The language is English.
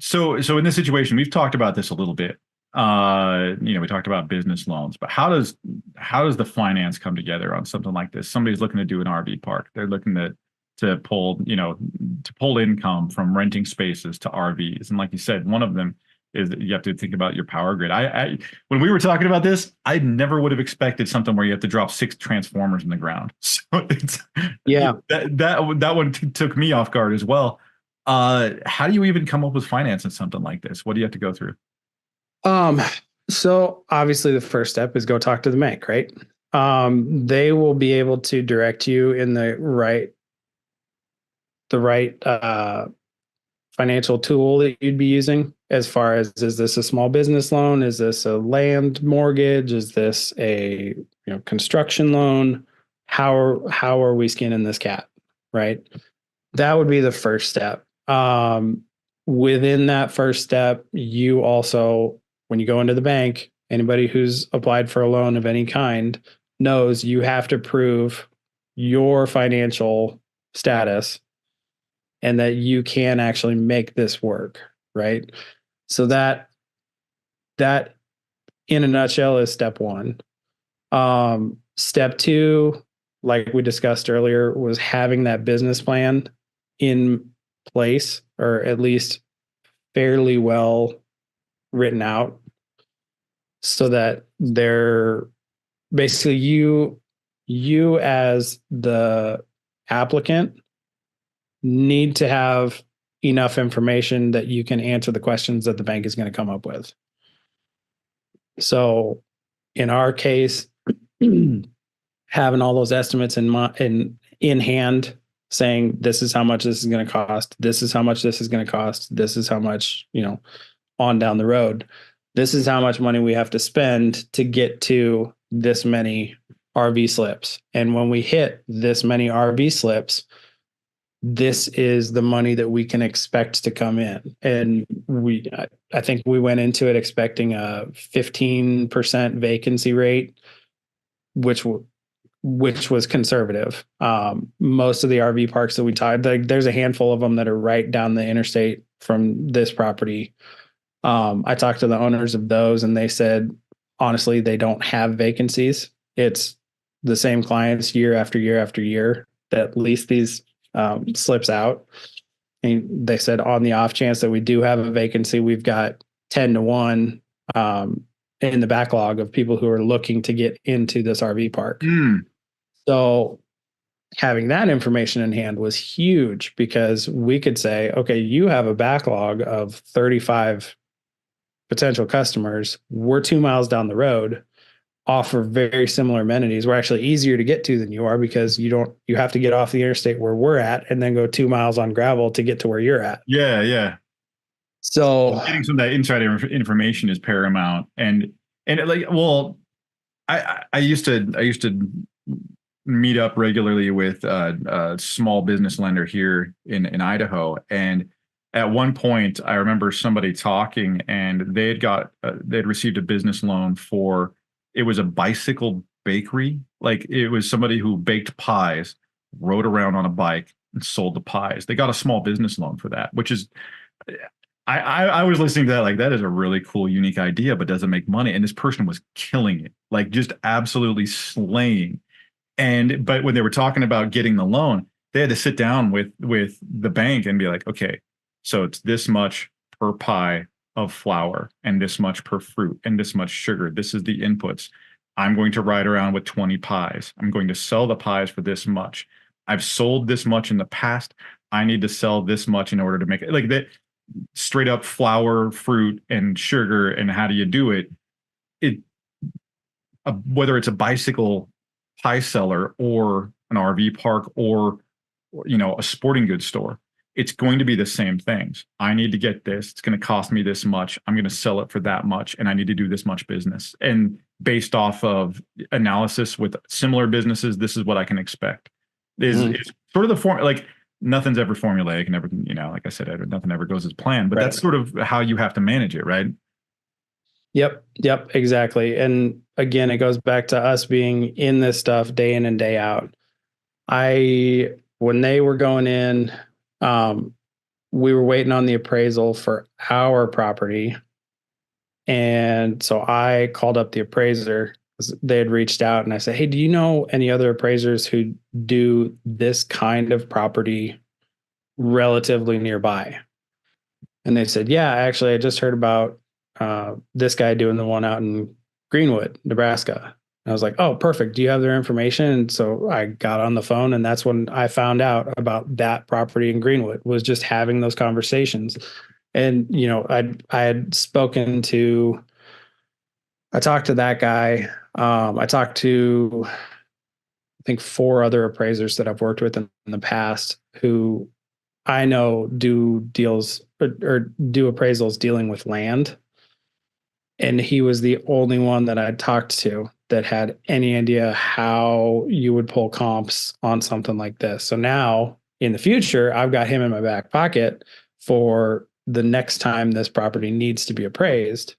So in this situation, we've talked about this a little bit. We talked about business loans, but how does the finance come together on something like this? Somebody's looking to do an RV park. They're looking to pull, to pull income from renting spaces to RVs. And like you said, one of them is that you have to think about your power grid. I when we were talking about this, I never would have expected something where you have to drop six transformers in the ground. So it's Yeah. that one took me off guard as well. How do you even come up with financing something like this? What do you have to go through? Um, so obviously the first step is go talk to the bank, right? They will be able to direct you in the right financial tool that you'd be using as far as, is this a small business loan? Is this a land mortgage? Is this a construction loan? How are we skinning this cat? Right. That would be the first step. Within that first step, you also, when you go into the bank, anybody who's applied for a loan of any kind knows you have to prove your financial status and that you can actually make this work, right? So that in a nutshell is step one. Step two, like we discussed earlier, was having that business plan in place, or at least fairly well written out, so that they're basically you as the applicant need to have enough information that you can answer the questions that the bank is going to come up with. So in our case, having all those estimates in hand, saying this is how much this is going to cost, this is how much this is going to cost, this is how much, on down the road, this is how much money we have to spend to get to this many RV slips. And when we hit this many RV slips, this is the money that we can expect to come in. And I think we went into it expecting a 15% vacancy rate, which was conservative. Most of the RV parks that we tied, like, there's a handful of them that are right down the interstate from this property. I talked to the owners of those, and they said, honestly, they don't have vacancies. It's the same clients year after year after year that lease these slips out. And they said, on the off chance that we do have a vacancy, we've got 10 to 1 in the backlog of people who are looking to get into this RV park. Mm. So having that information in hand was huge, because we could say, okay, you have a backlog of 35 potential customers. We're 2 miles down the road, offer very similar amenities. We're actually easier to get to than you are, because you have to get off the interstate where we're at and then go 2 miles on gravel to get to where you're at. Yeah, yeah. So Getting some of that insider information is paramount. And like, well, I used to meet up regularly with a small business lender here in Idaho, and at one point I remember somebody talking, and they'd received a business loan for, it was a bicycle bakery. Like, it was somebody who baked pies, rode around on a bike and sold the pies. They got a small business loan for that, which is, I was listening to that, like, that is a really cool, unique idea, but doesn't make money. And this person was killing it, like, just absolutely slaying. But when they were talking about getting the loan, they had to sit down with the bank and be like, okay, so it's this much per pie of flour, and this much per fruit, and this much sugar. This is the inputs. I'm going to ride around with 20 pies. I'm going to sell the pies for this much. I've sold this much in the past. I need to sell this much in order to make it, like, that. Straight up flour, fruit, and sugar. And how do you do it? Whether it's a bicycle pie seller or an RV park, or a sporting goods store, it's going to be the same things. I need to get this. It's going to cost me this much. I'm going to sell it for that much, and I need to do this much business. And based off of analysis with similar businesses, this is what I can expect. Is sort of the form, like, nothing's ever formulaic, and never, like I said, nothing ever goes as planned. But that's right. sort of how you have to manage it, right? Yep, exactly. And again, it goes back to us being in this stuff day in and day out. When they were going in, we were waiting on the appraisal for our property. And so I called up the appraiser. They had reached out and I said, hey, do you know any other appraisers who do this kind of property relatively nearby? And they said, yeah, actually, I just heard about this guy doing the one out in Greenwood, Nebraska. And I was like, oh, perfect. Do you have their information? And so I got on the phone, and that's when I found out about that property in Greenwood, was just having those conversations. And, you know, I talked to that guy. I talked to, I think, 4 other appraisers that I've worked with in the past who I know do deals or do appraisals dealing with land. And he was the only one that I talked to that had any idea how you would pull comps on something like this. So now in the future, I've got him in my back pocket for the next time this property needs to be appraised.